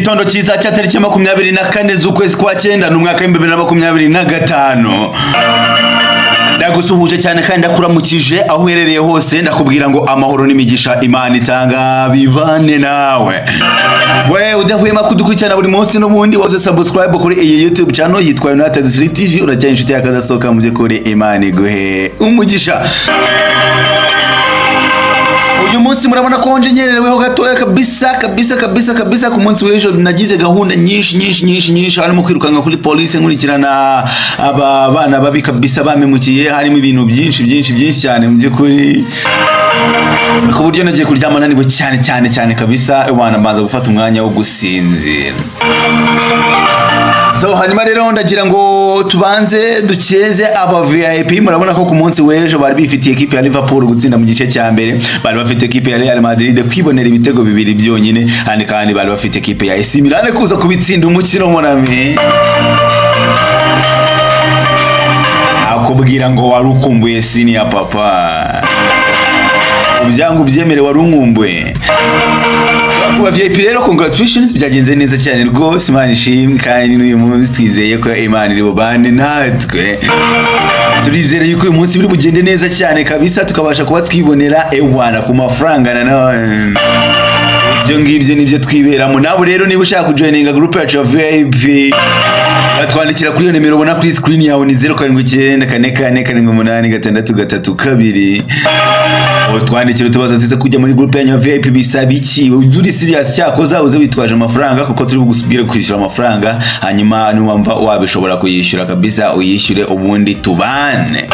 Igitondo cyiza cya tariki 24 z'ukwezi kwa 9 n'umwaka w'2025. Ndagusuhuje cyane kandi ndakuramukije aho uherereye hose, ndakubwira ngo amahoro n'imigisha Imana itanga bibane nawe. We udahwema kudukurikirana buri munsi n'ubundi wose subscribe kuri iyi YouTube channel yitwa United Street TV, urajya inshuti yakazasoka muze kuri Imana iguhe umugisha. Uyu munsi murabona ko njerereweho gatoya kabisa ku munsi w'ejo nagize gahunda nyinshi harimo kwirukanka kuri police nkurikirana aba bana babi kabisa bamemukiye, harimo ibintu byinshi cyane mu by'ukuri ku buryo nagiye kuryama naniwe cyane kabisa, ubana mbanza gufata umwanya wo gusinzira. So hanyuma rero ndagira ngo tubanze dukeze aba VIP. Murabona ko ku munsi w'ejo bari bifitiye equipe ya Liverpool gutsinda mu gice cya mbere, bari bafite equipe ya Real Madrid kwibonera ibitego bibiri byonyine, kandi bari bafite equipe ya AC Milan kuza kubitsinda umukino moname. Akubwira ngo wari ukumbuye sini ya papa, ubyangu byemere wari umwumbuye. Kuba VIP rero congratulations, byagenze neza cyane rwose, Imana ishimwe, kandi n'uyu munsi twizeye ko Imana iri bubane natwe. Turizere yuko uyu munsi biri bugende neza cyane kabisa, tukabasha kuba twibonera ewana ku mafaranga nanone. Ibyo ngibyo nibyo twiberamo. Nawe rero niba ushaka kujoininga group yacu ya VIP, twandikira kuri iyo nimero ubona kuri screen yawe, ni 0794488632. Twandikira tubaza nziza kujya muri group ya VIP bisaba iki? Uzuri serious cyakoza uze witwaje amafaranga, kuko turi bugusubwire kwishyura amafaranga, hanyuma numva wabishobora kuyishyura kabisa, uyishyure ubundi tubane.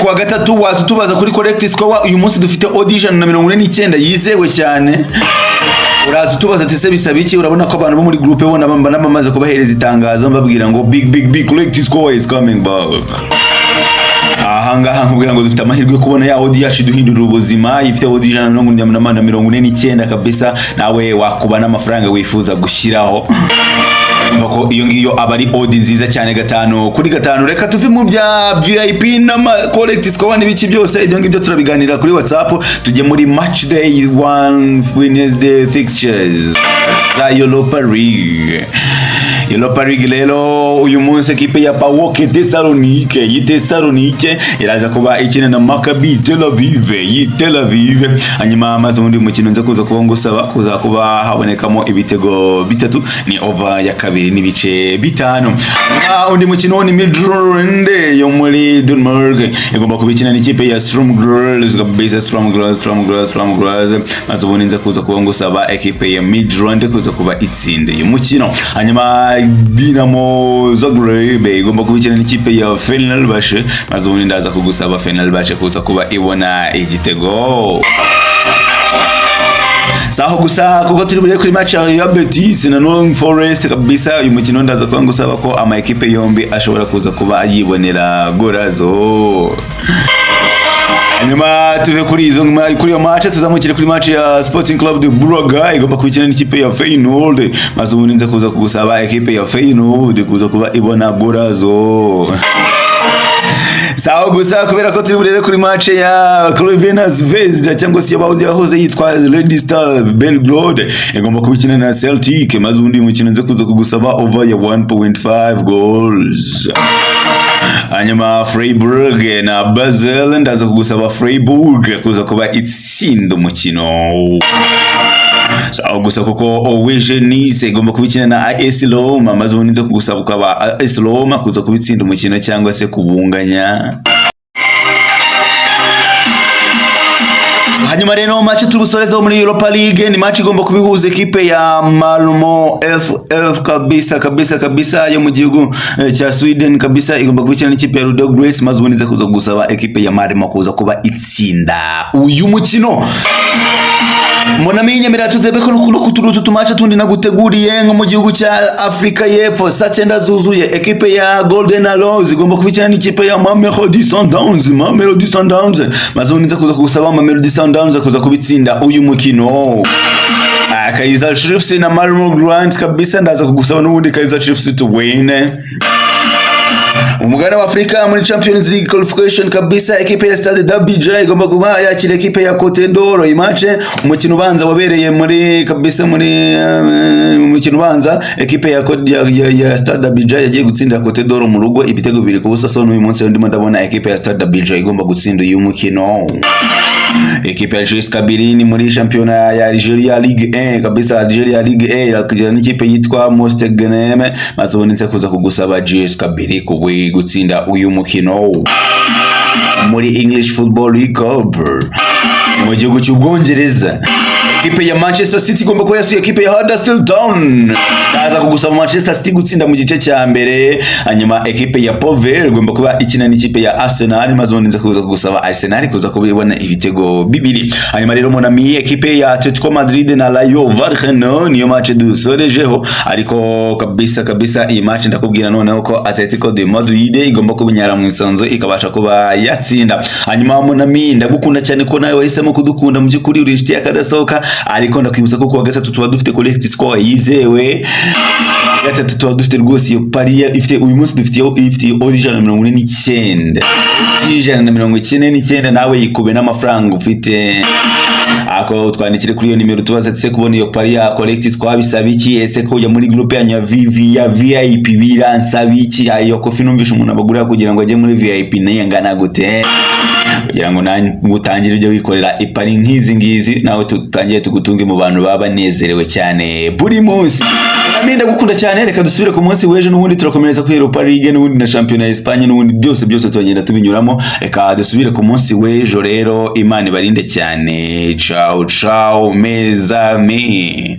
Kuwa gatatu waza tubaza kuri correct score. Uyu munsi dufite audition na 49 yizewe cyane. Uraza tubaza tese bisaba iki? Urabona ko abantu bo muri groupe bona bamaze kubahereza itangazo mbabwira ngo big correct score is coming back. Ahangaha nkubwira ngo dufite amahirwe kubona ya audio yacu duhindura ubuzima, ifite audition na 49 kabisa, nawe wakuba n'amafaranga wifuza gushyiraho. Mbako iyo ngiyo abari odi nziza cyane 5 kuri 5. Reka tuve mu bya VIP na collect score n'ibiki byose, ibyo ngibyo turabiganira kuri WhatsApp. Tujye muri match day 1 Wednesday fixtures za Europa League. Europa League lelo uyu munsi equipe ya PAOK Thessalonike iraza kuba ikina na Maccabi Tel Aviv. Hanyuma amaze undi mukino nza kuza kuba ngusaba kuza kuba habonekamo ibitego 3, ni over ya 2 n'ibice 5. Undi mukino ni Midtjylland yo muri Denmark igomba kubikina n'ikipe ya Strom Girls kabisa, Strom Girls. Maze ubundi nza kuza kuba ngusaba equipe ya Midtjylland kuza kuba itsinde uyu mukino. Hanyuma Dinamo Zagreb igomba kubikina n'ikipe ya Fenerbahce, maze ubundi ndaza kugusaba Fenerbahce kuza kuba ibona igitego. Saho gusa kuko turi buri kuri match ya Betis na Nottingham Forest kabisa, uyu mukino ndaza kuba ngusaba ko ama equipe yombi ashobora kuza kuba yibonera gorazo. Hanyuma tuve kuri iyo match tuzamukire kuri match ya Sporting Club de Braga igomba kubikina n'ikipe ya Feyenoord, maze ubundi nza kuza kugusaba equipe ya Feyenoord kuza kuba ibona gorazo. Sawa gusa kubera ko turi burebe kuri match ya Crvena Zvezda cyangwa se yahoze yitwa Red Star Belgrade igomba kubikina na Celtic, maze ubundi mukino nza kuza kugusaba over ya 1.5 goals. Hanyuma Freiburg na Basel ndaza kugusaba Freiburg kuza kuba itsinda umukino. Gusa kuko Oweje Nice igomba kubikina na AS Roma, maze ubundi nza kugusaba ukaba AS Roma kuza kubitsinda umukino cyangwa se kubunganya. Hanyuma rero match tubusoreza muri Europa League ni match igomba kubihuza equipe ya Malmo FF kabisa yo mu gihugu cya Sweden kabisa, igomba kubikina n'ikipe ya Ludo Goretz, maze ubundi nza kuza gusaba equipe ya Malmo kuza kuba itsinda uyu mukino. Munamenye miratuze beko no kuturutu tumacha tundi naguteguriye nko mu gihugu cya Afrika y'Epfo. Saa 9 zuzuye equipe ya Golden Arrows igomba kubikina n'ikipe ya Mamelodi Sundowns. Maze ubundi nza kuza kugusaba Mamelodi Sundowns kuza kubitsinda uyu mukino. Kaizer Chiefs na Malmo Grant kabisa ndaza kugusaba n'ubundi Kaizer Chiefs to win. Umugana wa Afrika muri Champions League qualification kabisa, ekipe ya Stade d'Abidjan igomba kuba yakira ekipe ya Cote d'Or. Imatch umukino ubanza wabereye muri kabisa muri umukino ubanza ekipe ya Stade d'Abidjan yagiye gutsindira Cote d'Or mu rugo ibitego 2-0. So n'uyu munsi ndimo ndabona ekipe ya Stade d'Abidjan igomba gutsinda uyu mukino. Ekipe ya JS Kabylie muri championa ya Algeria Ligue 1 kabisa. Algeria Ligue 1 irakugira n'ikipe yitwa Mostaganem, mazobonetse kuza kugusaba JS Kabylie kubwi gutsinda uyu mukino. Muri English Football League mu gihugu cy'Ubwongereza, ekipe ya Manchester City igomba kuba yasuye ekipe ya Huddersfield Town, kaza kugusaba Manchester City gutsinda mu gice cya mbere. Hanyuma ekipe ya Povel igomba kuba ikina n'ikipe ya Arsenal, maze bonenze kuza kugusaba Arsenal kuza kubibona ibitego 2. Hanyuma rero monami ekipe ya Atletico Madrid na Rayo Vallecano niyo match dusorejeho, ariko kabisa iyi match ndakubwira noneho ko Atletico de Madrid igomba kubinyara mu isanzo ikabasha kuba yatsinda. Hanyuma monami ndagukunda cyane ko nawe wahisemo kudukunda, mu by'ukuri uri inshuti yakadasohoka, ariko ndakwibutsa ko kuwa gatatu tuba dufite collect score yizewe. Gatatu tuba dufite rwose iyo pari ifite uyu munsi dufite original 149 199, nawe yikube n'amafaranga ufite. Ako twandikire kuri iyo nimero tubaza tse kubona iyo pari ya collect score bisaba iki, ese ko ujya muri groupe ya VIP biransaba iki. Ayo kofi numvisha umuntu abagura kugira ngo ajye muri VIP naye ngana gute, kugira ngo ngutangire ujye wikorera ipari nk'izi ngizi, nawe tutangiye tugutunge mu bantu baba banezerewe cyane buri munsi. Aminda gukunda cyane, reka dusubire ku munsi w'ejo n'ubundi turakomereza kuri Europa League n'ubundi na Championnat ya Espagne n'ubundi byose tugenda tubinyuramo. Reka dusubire ku munsi w'ejo rero, Imana ibarinde cyane. Ciao mes amis.